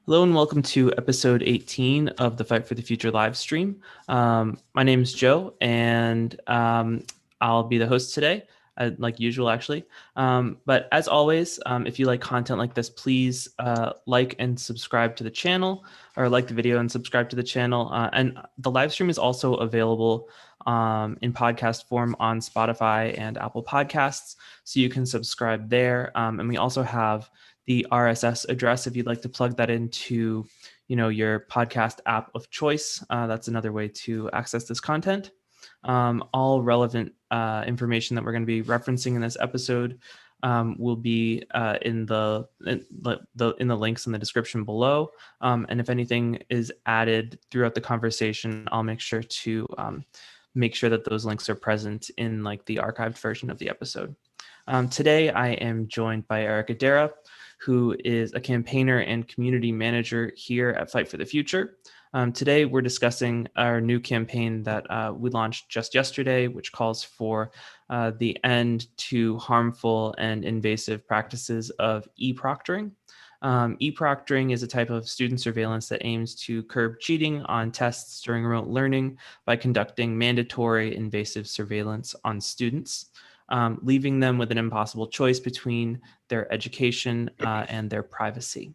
Hello and welcome to episode 18 of the Fight for the Future live stream. My name is Joe, and I'll be the host today, like usual, actually. But as always, if you like content like this, please like and subscribe to the channel, or like the video and subscribe to the channel. And the live stream is also available in podcast form on Spotify and Apple Podcasts, so you can subscribe there. And we also have the RSS address if you'd like to plug that into, your podcast app of choice. That's another way to access this content. All relevant information that we're going to be referencing in this episode will be in the links in the description below. And if anything is added throughout the conversation, I'll make sure to make sure that those links are present in like the archived version of the episode. Today, I am joined by Darragh, who is a campaigner and community manager here at Fight for the Future. Today, we're discussing our new campaign that we launched just yesterday, which calls for the end to harmful and invasive practices of E-Proctoring. E-Proctoring is a type of student surveillance that aims to curb cheating on tests during remote learning by conducting mandatory invasive surveillance on students. Leaving them with an impossible choice between their education and their privacy.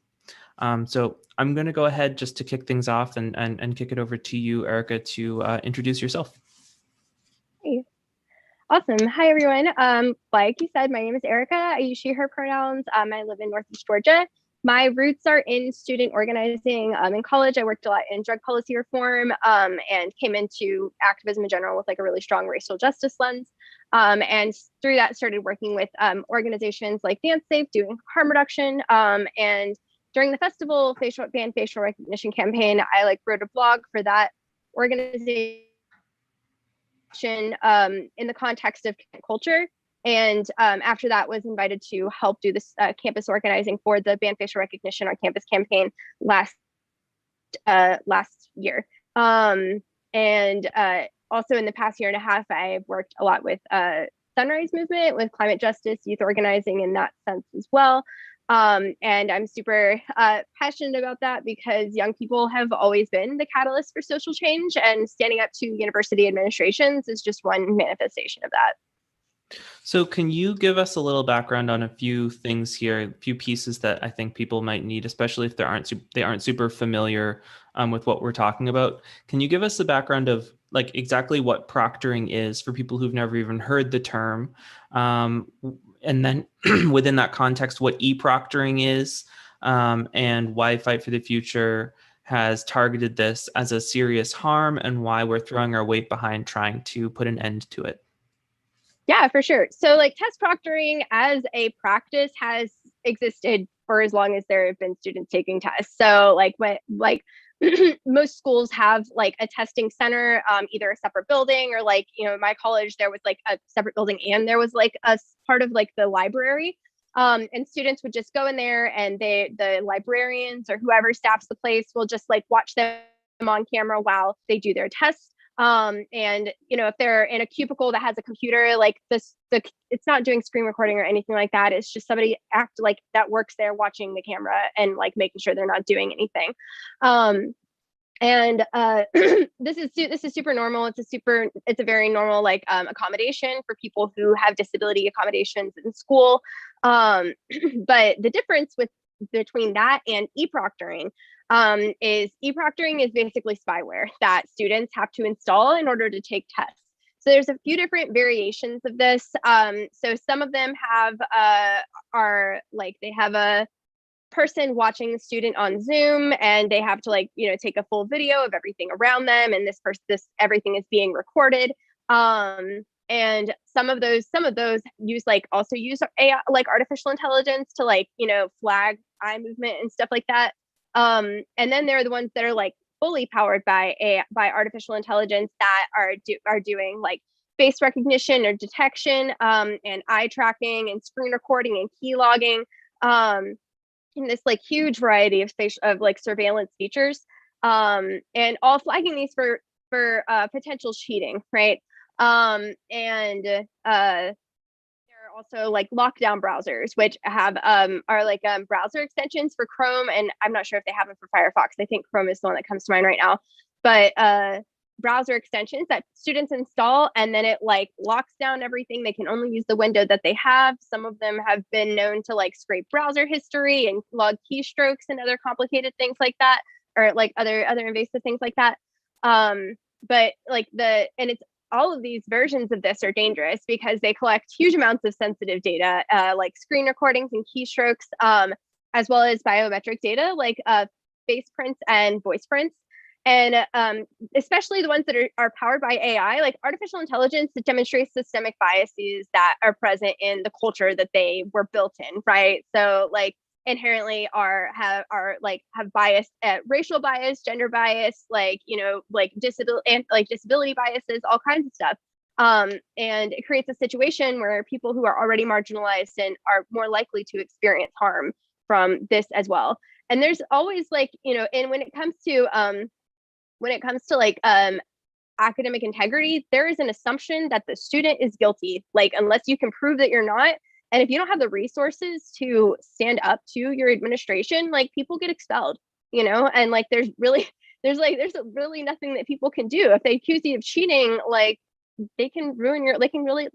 So I'm going to go ahead just to kick things off and kick it over to you, Erica, to introduce yourself. Hey. Awesome. Hi, everyone. Like you said, my name is Erica. I use she, her pronouns. I live in Northeast Georgia. My roots are in student organizing. In college, I worked a lot in drug policy reform and came into activism in general with like a really strong racial justice lens. And through that, started working with organizations like Dance Safe, doing harm reduction. And during the festival ban facial recognition campaign, I wrote a blog for that organization in the context of culture. And after that, was invited to help do this campus organizing for the Ban Facial Recognition on Campus campaign last year. And also in the past year and a half, I've worked a lot with Sunrise Movement, with climate justice, youth organizing in that sense as well. And I'm super passionate about that because young people have always been the catalyst for social change, and standing up to university administrations is just one manifestation of that. So can you give us a little background on a few things here, a few pieces that I think people might need, especially if they aren't super familiar with what we're talking about? Can you give us the background of like exactly what proctoring is for people who've never even heard the term? And then within that context, what e-proctoring is and why Fight for the Future has targeted this as a serious harm and why we're throwing our weight behind trying to put an end to it. Yeah, for sure. So test proctoring as a practice has existed for as long as there have been students taking tests. So most schools have a testing center, either a separate building or my college, there was a separate building and there was a part of the library. And students would just go in there and the librarians or whoever staffs the place will just watch them on camera while they do their tests. And if they're in a cubicle that has a computer it's not doing screen recording or anything like that. It's just somebody that works there watching the camera and making sure they're not doing anything. And this is super normal. It's a very normal accommodation for people who have disability accommodations in school. But the difference between that and e-proctoring is e-proctoring is basically spyware that students have to install in order to take tests. So there's a few different variations of this. So some of them have they have a person watching the student on Zoom, and they have to take a full video of everything around them, and this everything is being recorded. And some of those use also use AI, artificial intelligence to flag eye movement and stuff like that. And then there are the ones that are fully powered by artificial intelligence that are doing face recognition or detection, and eye tracking and screen recording and key logging, in this huge variety of surveillance features, and all flagging these for potential cheating, right? And there are also like lockdown browsers, which have are like browser extensions for Chrome, and I'm not sure if they have them for Firefox. I think Chrome is the one that comes to mind right now. But browser extensions that students install, and then it like locks down everything. They can only use the window that they have. Some of them have been known to like scrape browser history and log keystrokes and other complicated things like that, or like other invasive things like that. But like it's all of these versions of this are dangerous because they collect huge amounts of sensitive data, like screen recordings and keystrokes, as well as biometric data like face prints and voice prints. And especially the ones that are powered by AI, like artificial intelligence, that demonstrates systemic biases that are present in the culture that they were built in, right? So like inherently have bias, racial bias, gender bias, like disability biases, all kinds of stuff. And it creates a situation where people who are already marginalized and are more likely to experience harm from this as well. And there's always like, and when it comes to like academic integrity, there is an assumption that the student is guilty, like unless you can prove that you're not. And if you don't have the resources to stand up to your administration, like people get expelled, and like there's really nothing that people can do. If they accuse you of cheating, like they can really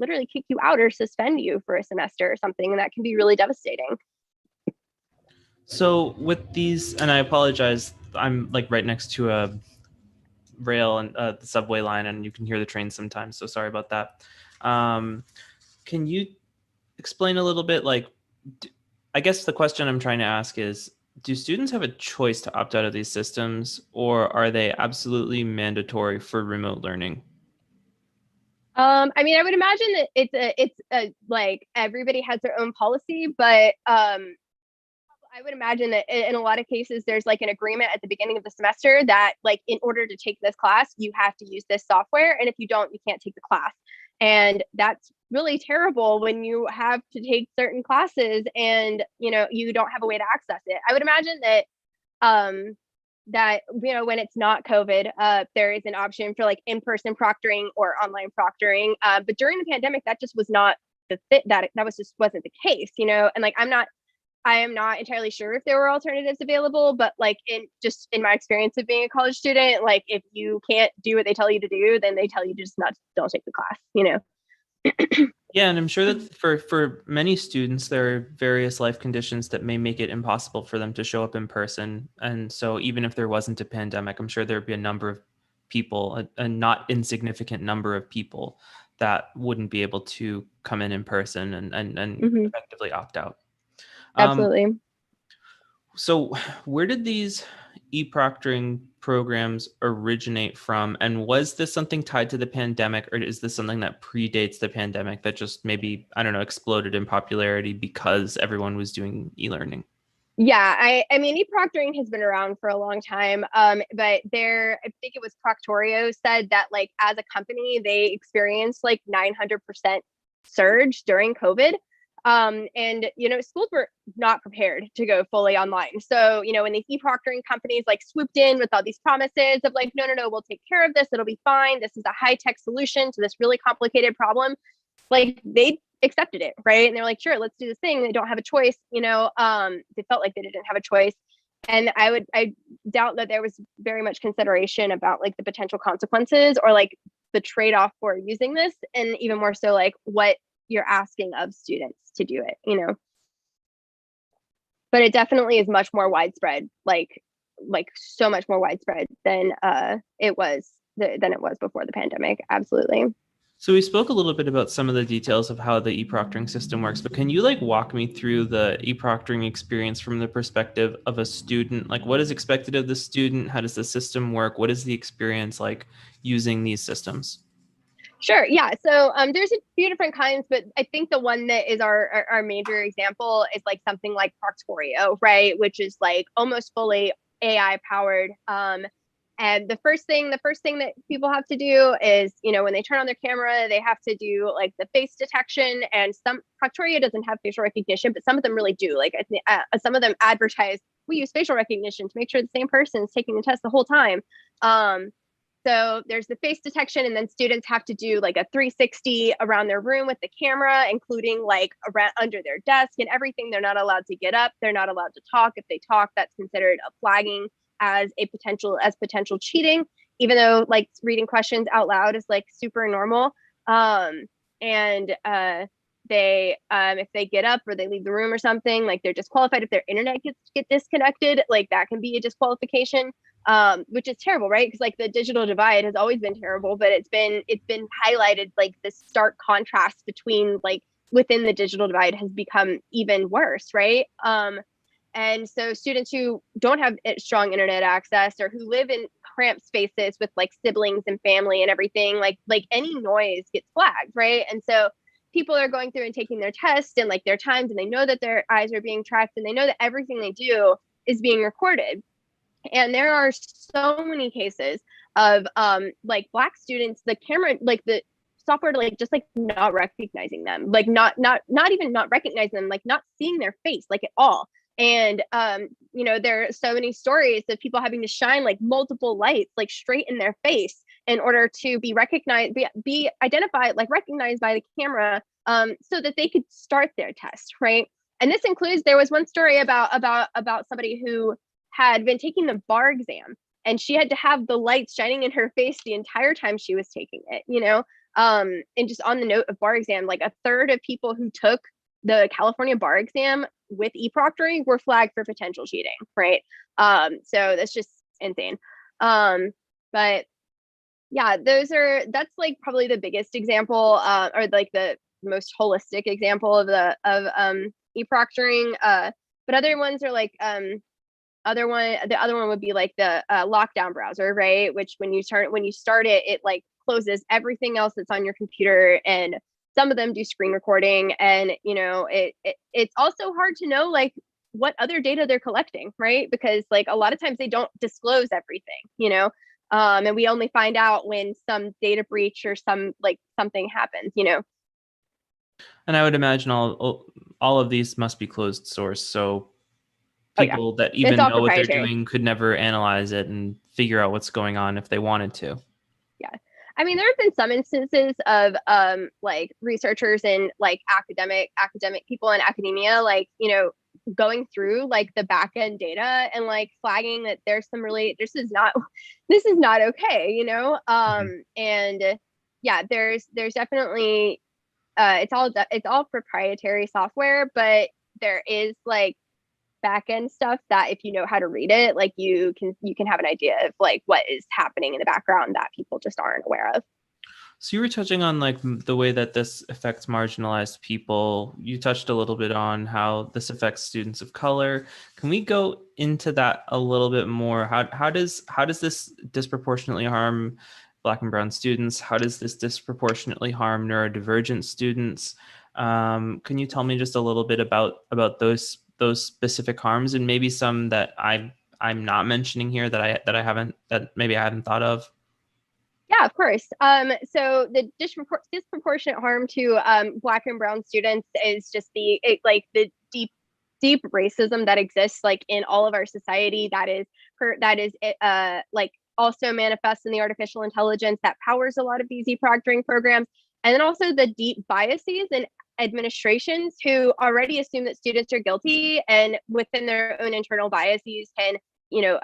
literally kick you out or suspend you for a semester or something. And that can be really devastating. So with these, and I apologize, I'm like right next to a rail and the subway line, and you can hear the train sometimes. So sorry about that. Can you explain a little bit, like, I guess the question I'm trying to ask is, do students have a choice to opt out of these systems, or are they absolutely mandatory for remote learning? I mean, I would imagine that it's like everybody has their own policy, but I would imagine that in a lot of cases, there's like an agreement at the beginning of the semester that like, in order to take this class, you have to use this software. And if you don't, you can't take the class. And that's really terrible when you have to take certain classes and, you don't have a way to access it. I would imagine that when it's not COVID, there is an option for like in-person proctoring or online proctoring. But during the pandemic, that just was not that wasn't the case, and like I am not entirely sure if there were alternatives available, but like in my experience of being a college student, like if you can't do what they tell you to do, then they tell you to just don't take the class, Yeah, and I'm sure that for many students, there are various life conditions that may make it impossible for them to show up in person. And so even if there wasn't a pandemic, I'm sure there'd be a number of people, a not insignificant number of people that wouldn't be able to come in person and effectively opt out. Absolutely. So where did these e-proctoring programs originate from? And was this something tied to the pandemic, or is this something that predates the pandemic that just maybe, I don't know, exploded in popularity because everyone was doing e-learning? Yeah, I mean, E-Proctoring has been around for a long time, but I think it was Proctorio said that like as a company, they experienced like 900% surge during COVID. And schools were not prepared to go fully online. So, when these e-proctoring companies like swooped in with all these promises of like, no, we'll take care of this, it'll be fine. This is a high-tech solution to this really complicated problem. Like they accepted it, right? And they're like, sure, let's do this thing. They don't have a choice, they felt like they didn't have a choice. And I doubt that there was very much consideration about like the potential consequences or like the trade-off for using this, and even more so like what you're asking of students to do it, but it definitely is much more widespread, like so much more widespread than it was before the pandemic. Absolutely. So we spoke a little bit about some of the details of how the e-proctoring system works, but can you like walk me through the e-proctoring experience from the perspective of a student? Like what is expected of the student? How does the system work? What is the experience like using these systems? Sure. Yeah. So there's a few different kinds, but I think the one that is our major example is like something like Proctorio, right? Which is like almost fully AI powered. And the first thing that people have to do is, when they turn on their camera, they have to do like the face detection. And some Proctorio doesn't have facial recognition, but some of them really do. Like some of them advertise, we use facial recognition to make sure the same person is taking the test the whole time. So there's the face detection, and then students have to do like a 360 around their room with the camera, including like around under their desk and everything. They're not allowed to get up. They're not allowed to talk. If they talk, that's considered a flagging as potential cheating, even though like reading questions out loud is like super normal. And they if they get up or they leave the room or something, like they're disqualified. If their internet get disconnected, like that can be a disqualification, which is terrible, right? Because like the digital divide has always been terrible, but it's been highlighted, like the stark contrast between like within the digital divide has become even worse, right? And so students who don't have strong internet access or who live in cramped spaces with like siblings and family and everything, like any noise gets flagged, right? And so people are going through and taking their tests and like their times, and they know that their eyes are being tracked, and they know that everything they do is being recorded. And there are so many cases of like Black students, the camera, like the software, like just like not recognizing them, like not even not recognizing them, like not seeing their face like at all. And you know, there are so many stories of people having to shine like multiple lights like straight in their face in order to be recognized, be identified, like recognized by the camera, so that they could start their test, right? And this includes, there was one story about somebody who had been taking the bar exam, and she had to have the lights shining in her face the entire time she was taking it, you know? And just on the note of bar exam, like a third of people who took the California bar exam with E-Proctoring were flagged for potential cheating, right? So that's just insane. But yeah, that's like probably the biggest example, or like the most holistic example of E-Proctoring. But other ones are like the other one would be like the lockdown browser, right? Which when you start it, it like closes everything else that's on your computer, and some of them do screen recording, and you know, it's also hard to know like what other data they're collecting, right? Because like a lot of times they don't disclose everything, you know, and we only find out when some data breach or something happens, you know. And I would imagine all of these must be closed source, so Oh yeah, people that it's even all know what they're proprietary. doing could never analyze it and figure out what's going on if they wanted to. Yeah. I mean, there have been some instances of like researchers and like academic people in academia, like, you know, going through like the back end data and like flagging that there's some really this is not okay, you know. And yeah, there's definitely it's all proprietary software, but there is like back end stuff that if you know how to read it, like you can have an idea of like what is happening in the background that people just aren't aware of. So you were touching on like the way that this affects marginalized people. You touched a little bit on how this affects students of color. Can we go into that a little bit more? How does this disproportionately harm Black and Brown students? How does this disproportionately harm neurodivergent students? Can you tell me just a little bit about those specific harms, and maybe some that I'm not mentioning here that maybe I haven't thought of? Yeah, of course. So the disproportionate harm to Black and Brown students is just the deep racism that exists like in all of our society. That is like also manifests in the artificial intelligence that powers a lot of these e-proctoring programs, and then also the deep biases and administrations who already assume that students are guilty, and within their own internal biases can, you know,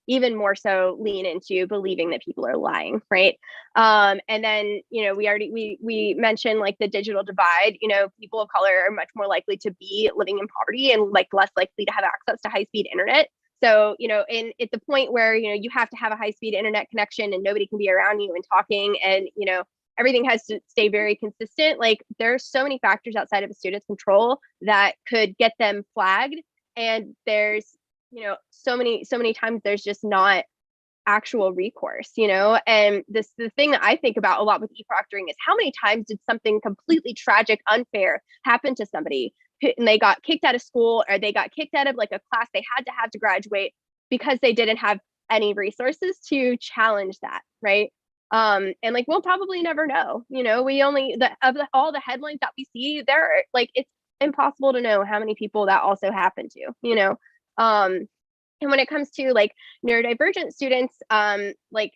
even more so lean into believing that people are lying, right? And then, you know, we mentioned like the digital divide. You know, people of color are much more likely to be living in poverty and like less likely to have access to high-speed internet. So, you know, at the point where, you know, you have to have a high-speed internet connection and nobody can be around you and talking, and, you know, everything has to stay very consistent. Like there's so many factors outside of a student's control that could get them flagged. And there's, you know, so many times there's just not actual recourse, you know. And the thing that I think about a lot with e-proctoring is how many times did something completely tragic, unfair happen to somebody and they got kicked out of school, or they got kicked out of like a class they had to have to graduate because they didn't have any resources to challenge that, right? And like we'll probably never know, you know. We only all the headlines that we see there, like it's impossible to know how many people that also happened to, you know. And when it comes to like neurodivergent students, like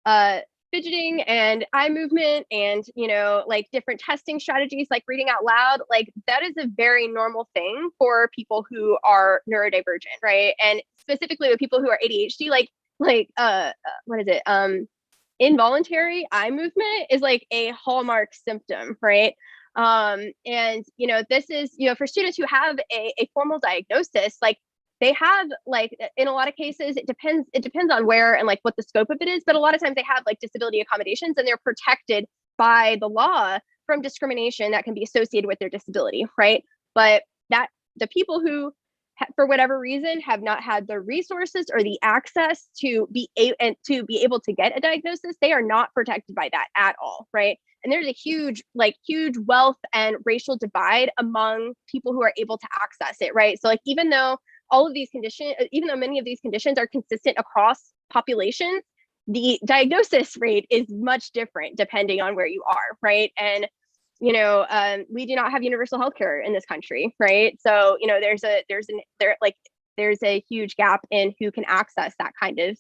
fidgeting and eye movement and, like different testing strategies, like reading out loud, like that is a very normal thing for people who are neurodivergent, right? And specifically with people who are ADHD, what is it? Involuntary eye movement is like a hallmark symptom, right? And this is, for students who have a formal diagnosis, like they have, like, in a lot of cases, it depends on where and like what the scope of it is, but a lot of times they have like disability accommodations and they're protected by the law from discrimination that can be associated with their disability, right? But that the people who for whatever reason have not had the resources or the access to be able to get a diagnosis, they are not protected by that at all, right? And there's a huge wealth and racial divide among people who are able to access it, right? So like even though many of these conditions are consistent across populations, the diagnosis rate is much different depending on where you are, right? And we do not have universal healthcare in this country, right? So there's a huge gap in who can access that kind of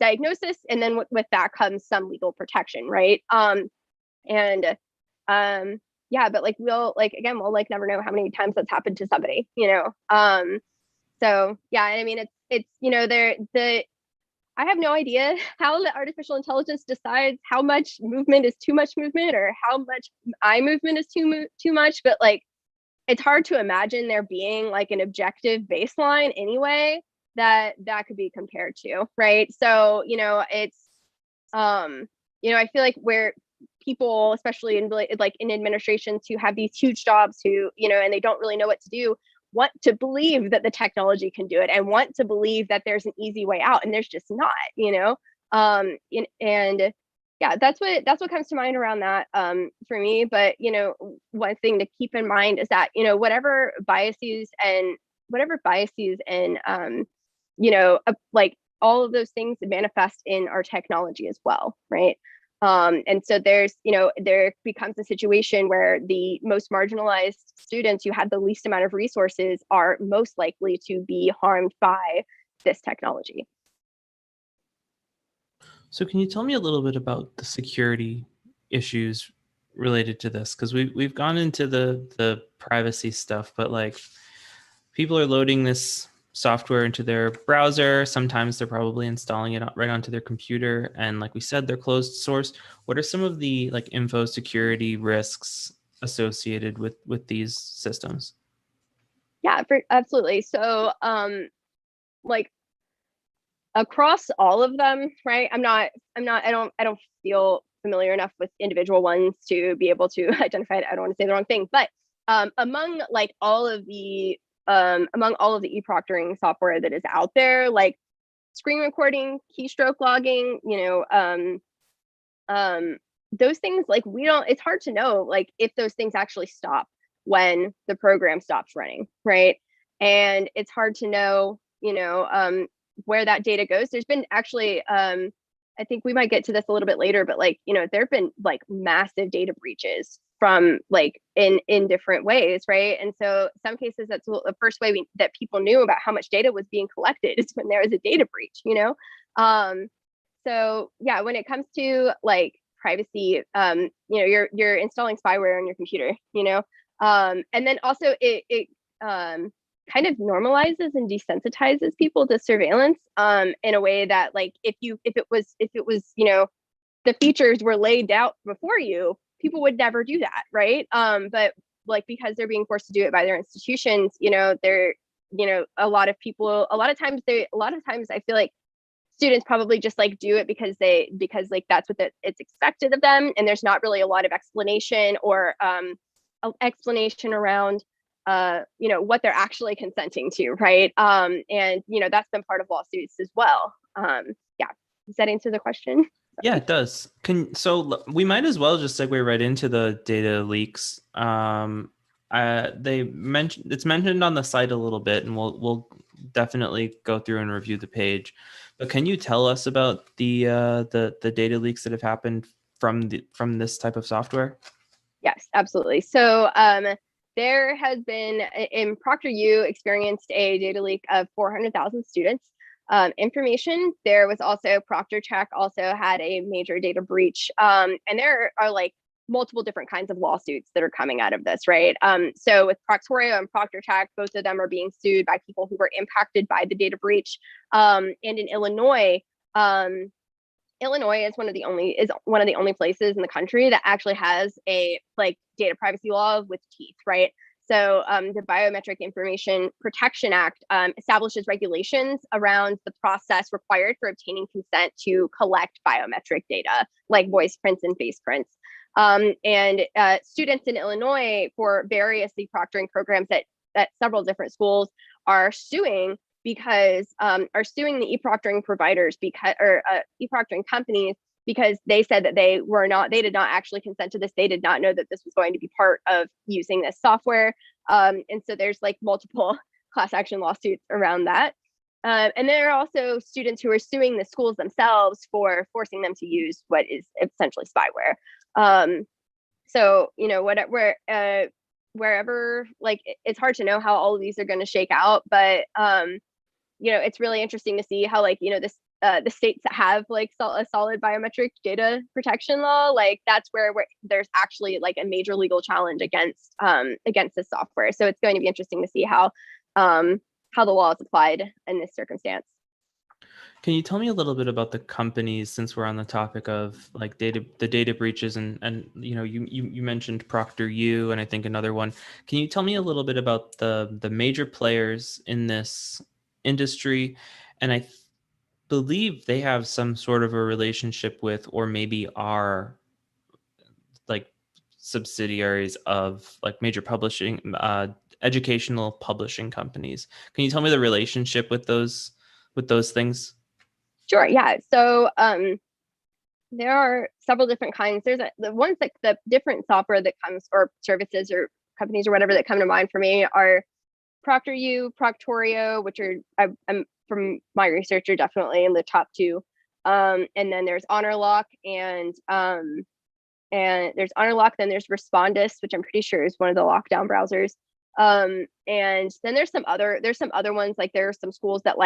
diagnosis, and then with that comes some legal protection, right? Yeah, but like we'll never know how many times that's happened to somebody, so yeah, I mean I have no idea how the artificial intelligence decides how much movement is too much movement or how much eye movement is too much, but like it's hard to imagine there being like an objective baseline anyway that could be compared to, right? So it's I feel like where people, especially in administrations who have these huge jobs, who and they don't really know what to do, want to believe that the technology can do it and want to believe that there's an easy way out, and there's just not, and yeah, that's what comes to mind around that for me. But one thing to keep in mind is that whatever biases and like all of those things manifest in our technology as well, right? And so there becomes a situation where the most marginalized students who had the least amount of resources are most likely to be harmed by this technology. So can you tell me a little bit about the security issues related to this? Because we've gone into the privacy stuff, but like people are loading this software into their browser. Sometimes they're probably installing it right onto their computer. And like we said, they're closed source. What are some of the like info security risks associated with these systems? Yeah, absolutely. So like across all of them, right? I don't feel familiar enough with individual ones to be able to identify it. I don't want to say the wrong thing, but among all of the e-proctoring software that is out there, like screen recording, keystroke logging, those things, like it's hard to know like if those things actually stop when the program stops running, right? And it's hard to know, where that data goes. There's been actually I think we might get to this a little bit later, but there have been like massive data breaches from like in different ways, right? And so some cases that's the first way that people knew about how much data was being collected is when there was a data breach, so yeah, when it comes to like privacy, you're installing spyware on your computer, and then also it kind of normalizes and desensitizes people to surveillance in a way that like if it was the features were laid out before you, people would never do that, right? But like because they're being forced to do it by their institutions, they're a lot of times I feel like students probably just like do it because like that's what it's expected of them, and there's not really a lot of explanation or explanation around what they're actually consenting to, right? And that's been part of lawsuits as well. Yeah, does that answer the question? Yeah, it does. So we might as well just segue right into the data leaks. It's mentioned on the site a little bit, and we'll definitely go through and review the page. But can you tell us about the data leaks that have happened from this type of software? Yes, absolutely. So there has been in ProctorU experienced a data leak of 400,000 students. information. There was also ProctorCheck also had a major data breach, and there are like multiple different kinds of lawsuits that are coming out of this, right? So with Proctorio and ProctorCheck, both of them are being sued by people who were impacted by the data breach. And in Illinois, Illinois is one of the only places in the country that actually has a like data privacy law with teeth, right? So the Biometric Information Protection Act establishes regulations around the process required for obtaining consent to collect biometric data, like voice prints and face prints. And students in Illinois for various e-proctoring programs at several different schools are suing the e-proctoring providers e-proctoring companies because they said that they did not actually consent to this. They did not know that this was going to be part of using this software. And so there's like multiple class action lawsuits around that. And there are also students who are suing the schools themselves for forcing them to use what is essentially spyware. So, wherever, like, it's hard to know how all of these are going to shake out, but it's really interesting to see how, like, the states that have like a solid biometric data protection law, like that's where there's actually like a major legal challenge against this software. So it's going to be interesting to see how the law is applied in this circumstance. Can you tell me a little bit about the companies, since we're on the topic of like the data breaches, and you mentioned ProctorU and I think another one. Can you tell me a little bit about the major players in this industry? And I believe they have some sort of a relationship with, or maybe are like subsidiaries of like major publishing, educational publishing companies. Can you tell me the relationship with those things? Sure. Yeah. So there are several different kinds. There's the ones that the different software that comes, or services or companies or whatever that come to mind for me are ProctorU, Proctorio, which are I'm from my research are definitely in the top two. And then there's HonorLock and there's HonorLock. Then there's Respondus, which I'm pretty sure is one of the lockdown browsers. And then there's some other ones, like there are some schools that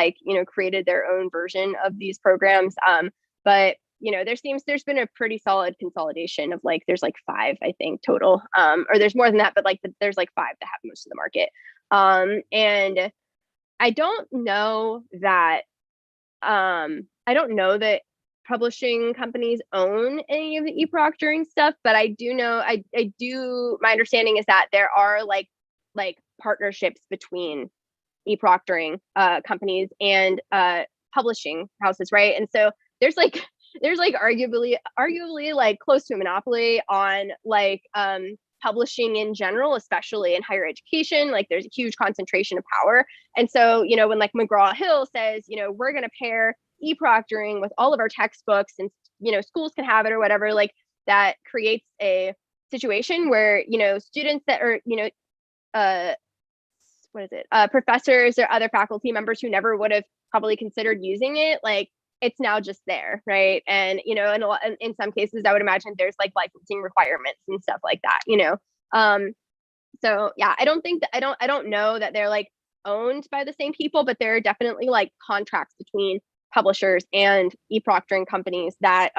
created their own version of these programs. But there's been a pretty solid consolidation of there's like 5, I think, total. Or there's more than that, but there's like 5 that have most of the market. And I don't know that publishing companies own any of the e-proctoring stuff, but I do know my understanding is that there are like partnerships between e-proctoring companies and publishing houses, right? And so there's arguably like close to a monopoly on publishing in general, especially in higher education. Like there's a huge concentration of power. And so, when like McGraw-Hill says, we're going to pair e-proctoring with all of our textbooks and, schools can have it or whatever, like that creates a situation where, students that are, professors or other faculty members who never would have probably considered using it, like it's now just there, right? And in some cases, I would imagine there's like licensing requirements and stuff like that, So yeah, I don't know that they're like owned by the same people, but there are definitely like contracts between publishers and e-proctoring companies that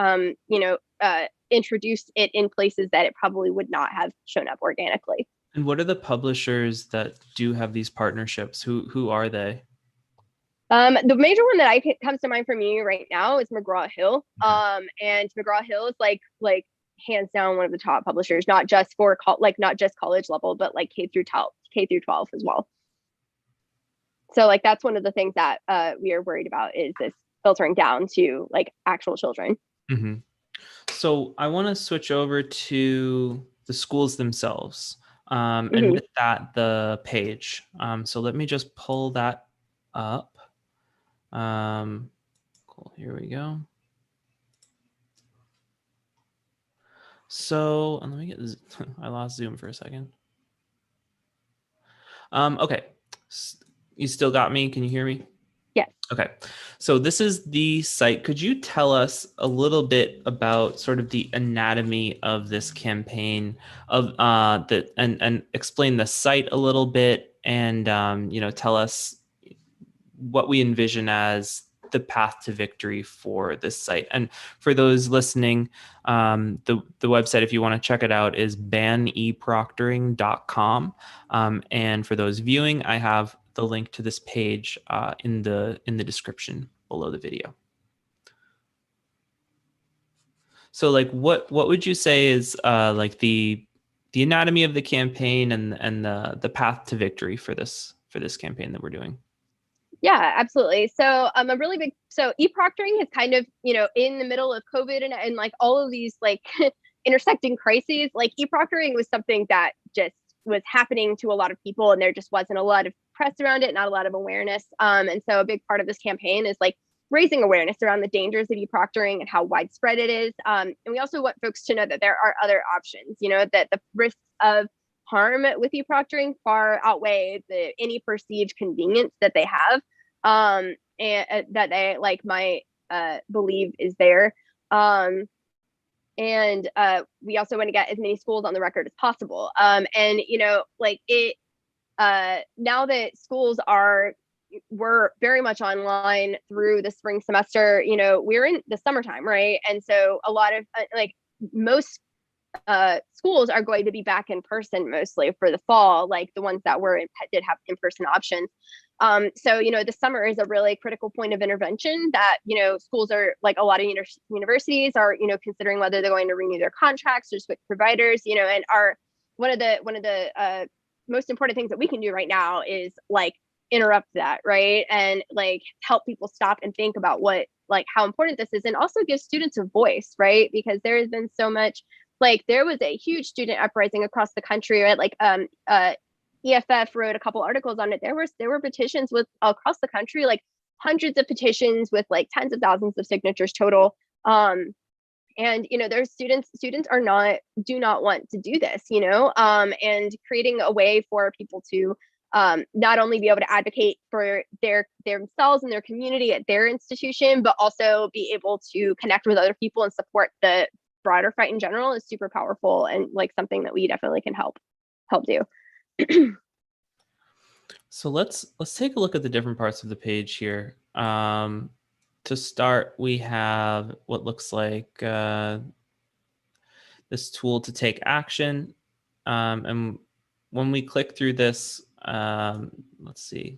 introduce it in places that it probably would not have shown up organically. And what are the publishers that do have these partnerships? Who are they? The major one that comes to mind for me right now is McGraw-Hill. And McGraw-Hill is like hands down one of the top publishers, not just for not just college level, but like K through 12 as well. So like that's one of the things that we are worried about, is this filtering down to like actual children. Mm-hmm. So I want to switch over to the schools themselves, and with that, the page. So let me just pull that up. Cool. Here we go. So let me get. I lost Zoom for a second. Okay. You still got me? Can you hear me? Yes. Okay. So this is the site. Could you tell us a little bit about sort of the anatomy of this campaign and explain the site a little bit, and tell us what we envision as the path to victory for this site. And for those listening, the website, if you want to check it out, is baneproctoring.com. And for those viewing, I have the link to this page in the description below the video. So like what would you say is like the anatomy of the campaign and the path to victory for this campaign that we're doing? Yeah, absolutely. So a really big, so e-proctoring is kind of, in the middle of COVID and like all of these like intersecting crises, like e-proctoring was something that just was happening to a lot of people, and there just wasn't a lot of press around it, not a lot of awareness. And so a big part of this campaign is like raising awareness around the dangers of e-proctoring and how widespread it is. And we also want folks to know that there are other options, that the risks of harm with e-proctoring far outweigh any perceived convenience that they have, and that they like might believe is there. And we also want to get as many schools on the record as possible. And like it now that schools we're very much online through the spring semester, we're in the summertime, right? And so a lot of like most schools are going to be back in person mostly for the fall, like the ones that did have in-person options. So the summer is a really critical point of intervention that schools are, like a lot of universities are considering whether they're going to renew their contracts or switch providers, and one of the most important things that we can do right now is like interrupt that, right? And like help people stop and think about how important this is, and also give students a voice, right? Because there has been so much, like there was a huge student uprising across the country, right? Like EFF wrote a couple articles on it. There were petitions with across the country, like hundreds of petitions with like tens of thousands of signatures total. And there's students do not want to do this, and creating a way for people to not only be able to advocate for themselves and their community at their institution, but also be able to connect with other people and support the broader fight in general is super powerful, and like something that we definitely can help do. So let's take a look at the different parts of the page here. To start, we have what looks like this tool to take action. And when we click through this, let's see.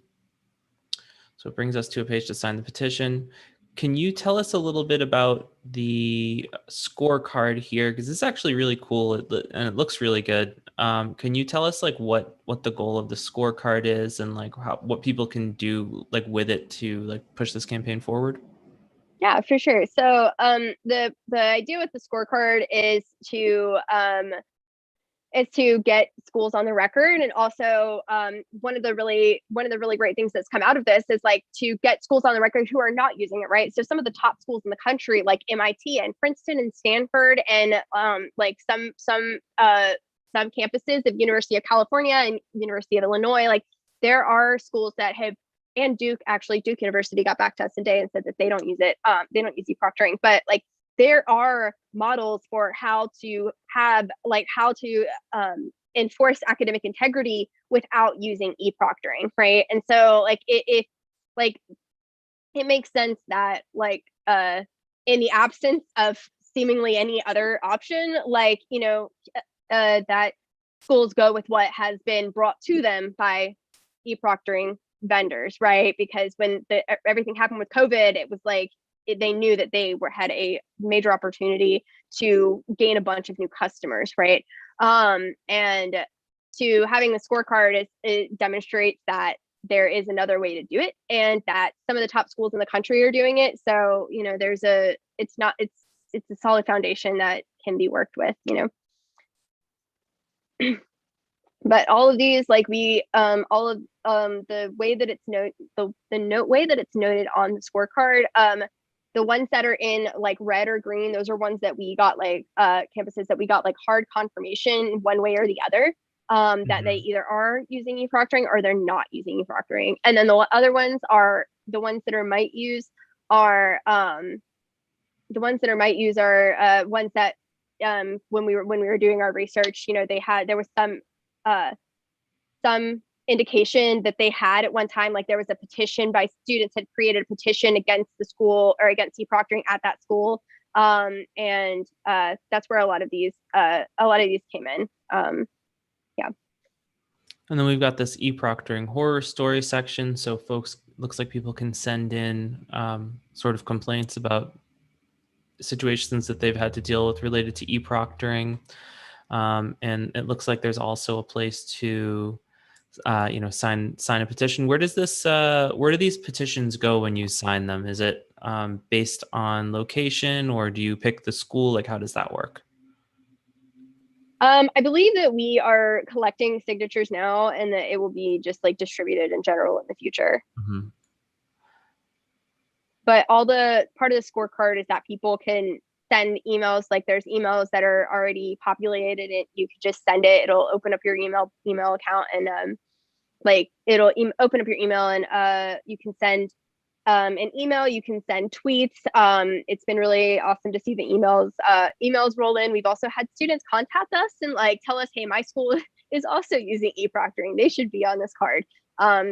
So it brings us to a page to sign the petition. Can you tell us a little bit about the scorecard here? Because it's actually really cool and it looks really good. Can you tell us like what the goal of the scorecard is, and like what people can do like with it to like push this campaign forward? Yeah, for sure. So the idea with the scorecard is to get schools on the record, and also one of the really great things that's come out of this is like to get schools on the record who are not using it, right? So some of the top schools in the country, like MIT and Princeton and Stanford, and like some campuses of University of California and University of Illinois, like there are schools that have, and Duke University got back to us today and said that they don't use it. They don't use e-proctoring, but like there are models for how to enforce academic integrity without using e-proctoring, right? And so like it makes sense that like in the absence of seemingly any other option, like that schools go with what has been brought to them by e-proctoring vendors, right? Because when everything happened with COVID, it was like they knew that they had a major opportunity to gain a bunch of new customers, right? And to having the scorecard it demonstrates that there is another way to do it, and that some of the top schools in the country are doing it. So it's a solid foundation that can be worked with, But all of these, like all of the way that it's way that it's noted on the scorecard, the ones that are in like red or green, those are ones that we got like campuses that we got like hard confirmation one way or the other, that they either are using e-proctoring or they're not using e-proctoring. And then the other ones are the ones that are might use are ones that when we were doing our research, there was some indication that they had at one time, like there was a petition by students had created a petition against the school or against E-Proctoring at that school. And that's where a lot of these came in. Yeah. And then we've got this E-Proctoring horror story section. So folks, looks like people can send in sort of complaints about situations that they've had to deal with related to E-Proctoring. And it looks like there's also a place to, sign a petition. Where do these petitions go when you sign them? Is it based on location, or do you pick the school? Like, how does that work? I believe that we are collecting signatures now, and that it will be just like distributed in general in the future. Mm-hmm. But all the part of the scorecard is that people can send emails. Like there's emails that are already populated, and you could just send it. It'll open up your email account, and it'll open up your email, and you can send an email. You can send tweets. It's been really awesome to see the emails roll in. We've also had students contact us and like tell us, hey, my school is also using E-Proctoring. They should be on this card.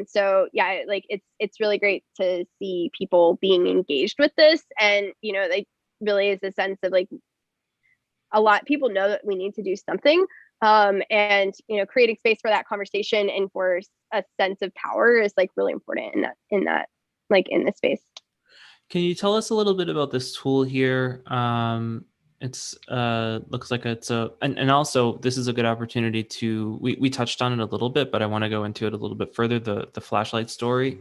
So yeah, like it's really great to see people being engaged with this, and like really is a sense of like a lot people know that we need to do something. And creating space for that conversation and for a sense of power is like really important in that like in this space. Can you tell us a little bit about this tool here? It's looks like and also this is a good opportunity to, we touched on it a little bit, but I want to go into it a little bit further, the flashlight story,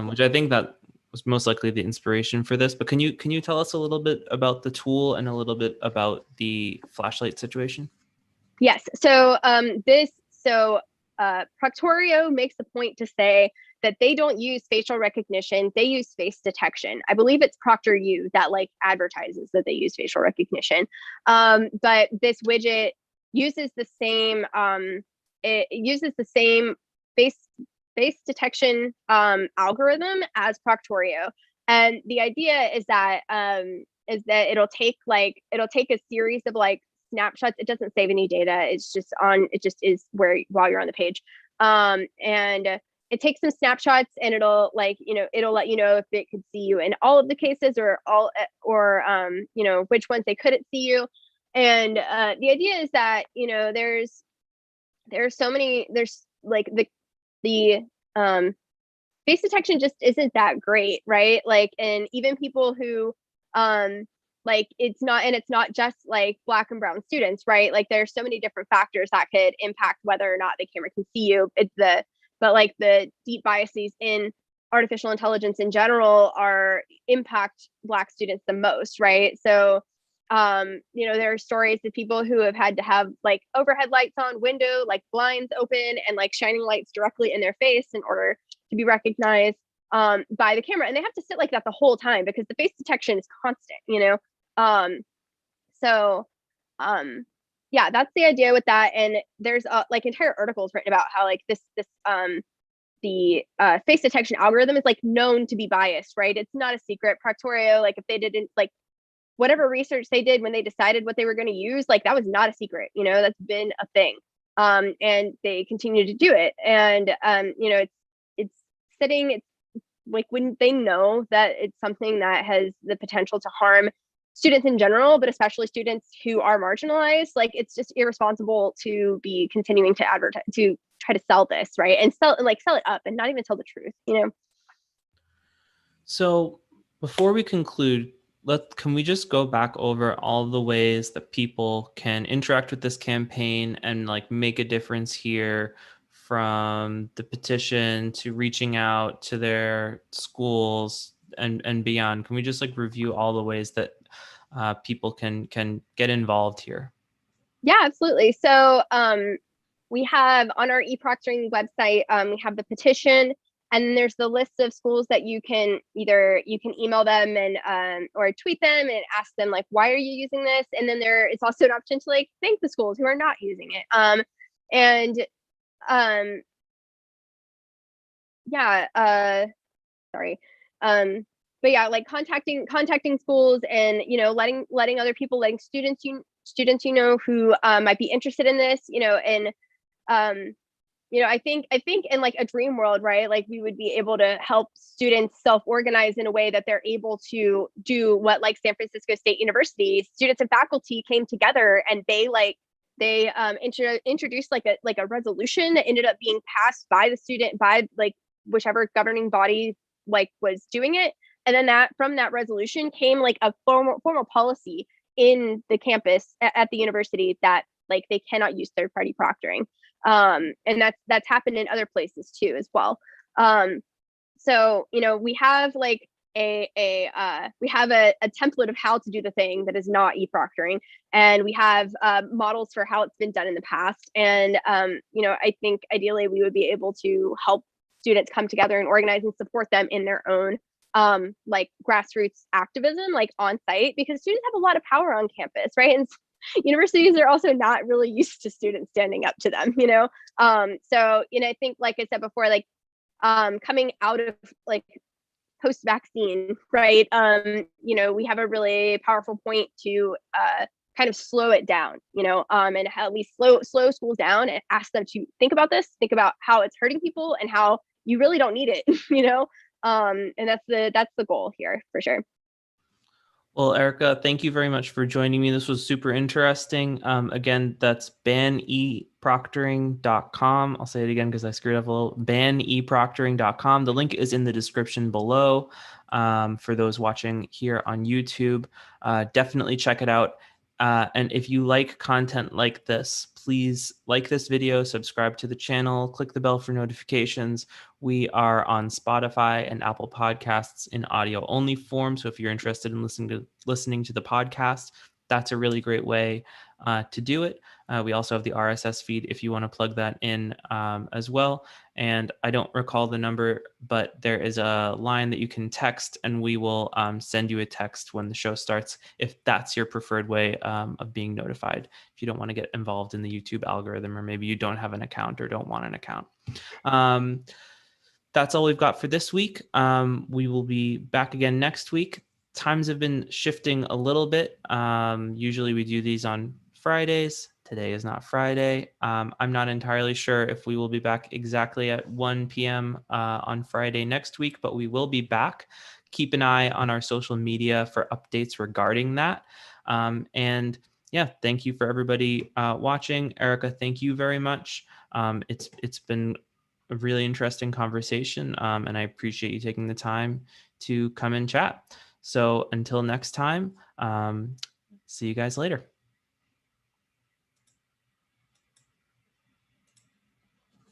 which I think that was most likely the inspiration for this. But can you tell us a little bit about the tool and a little bit about the flashlight situation? Yes. So Proctorio makes a point to say that they don't use facial recognition, they use face detection. I believe it's ProctorU that like advertises that they use facial recognition. But this widget uses the same face detection algorithm as Proctorio. And the idea is that it'll take a series of like snapshots. It doesn't save any data. It just is while you're on the page. And it takes some snapshots, and it'll let you know if it could see you in all of the cases or which ones they couldn't see you. And the idea is that there's like the face detection just isn't that great, right? Like, and even people who it's not just like Black and brown students, right? Like there's so many different factors that could impact whether or not the camera can see you. But like the deep biases in artificial intelligence in general impact Black students the most, right? So there are stories of people who have had to have like overhead lights on, window, like blinds open, and like shining lights directly in their face in order to be recognized by the camera. And they have to sit like that the whole time because the face detection is constant, yeah, that's the idea with that. And there's like entire articles written about how like the face detection algorithm is like known to be biased, right? It's not a secret. Proctorio, like if they didn't like whatever research they did when they decided what they were going to use, like that was not a secret, that's been a thing. And they continue to do it. And it's like when they know that it's something that has the potential to harm students in general, but especially students who are marginalized, like it's just irresponsible to be continuing to advertise, to try to sell this, right? And sell it up and not even tell the truth, So before we conclude, can we just go back over all the ways that people can interact with this campaign and like make a difference here, from the petition to reaching out to their schools and beyond? Can we just like review all the ways that people can get involved here? Yeah, absolutely. So we have on our E-Proctoring website, we have the petition, and then there's the list of schools that you can email them and or tweet them and ask them like, why are you using this? And then there is also an option to like thank the schools who are not using it. But yeah, like contacting schools and letting other people, letting students who might be interested in this, and I think in like a dream world, right? Like we would be able to help students self-organize in a way that they're able to do what like San Francisco State University students and faculty came together and introduced like a resolution that ended up being passed by the student by like whichever governing body like was doing it, and then that from that resolution came like a formal policy in the campus at the university that like they cannot use third-party proctoring, and that's happened in other places too as well. So we have like we have a template of how to do the thing that is not e-proctoring, and we have models for how it's been done in the past. And I think ideally we would be able to help students come together and organize and support them in their own like grassroots activism, like on site, because students have a lot of power on campus, right? And universities are also not really used to students standing up to them, so I think, like I said before, like coming out of like post-vaccine, right? We have a really powerful point to kind of slow it down, and at least slow schools down and ask them to think about this, think about how it's hurting people and how you really don't need it, and that's the goal here for sure. Well, Erica, thank you very much for joining me. This was super interesting. Again, that's baneproctoring.com. I'll say it again because I screwed up a little. Baneproctoring.com. The link is in the description below for those watching here on YouTube. Definitely check it out. And if you like content like this, please like this video, subscribe to the channel, click the bell for notifications. We are on Spotify and Apple Podcasts in audio only form. So if you're interested in listening to the podcast, that's a really great way to do it. We also have the RSS feed if you want to plug that in as well. And I don't recall the number, but there is a line that you can text, and we will send you a text when the show starts if that's your preferred way of being notified. If you don't want to get involved in the YouTube algorithm, or maybe you don't have an account or don't want an account. That's all we've got for this week. We will be back again next week. Times have been shifting a little bit. Usually we do these on Fridays. Today is not Friday. I'm not entirely sure if we will be back exactly at 1 p.m. On Friday next week, but we will be back. Keep an eye on our social media for updates regarding that. And yeah, thank you for everybody watching. Erica, thank you very much. It's been a really interesting conversation, and I appreciate you taking the time to come and chat. So until next time, see you guys later.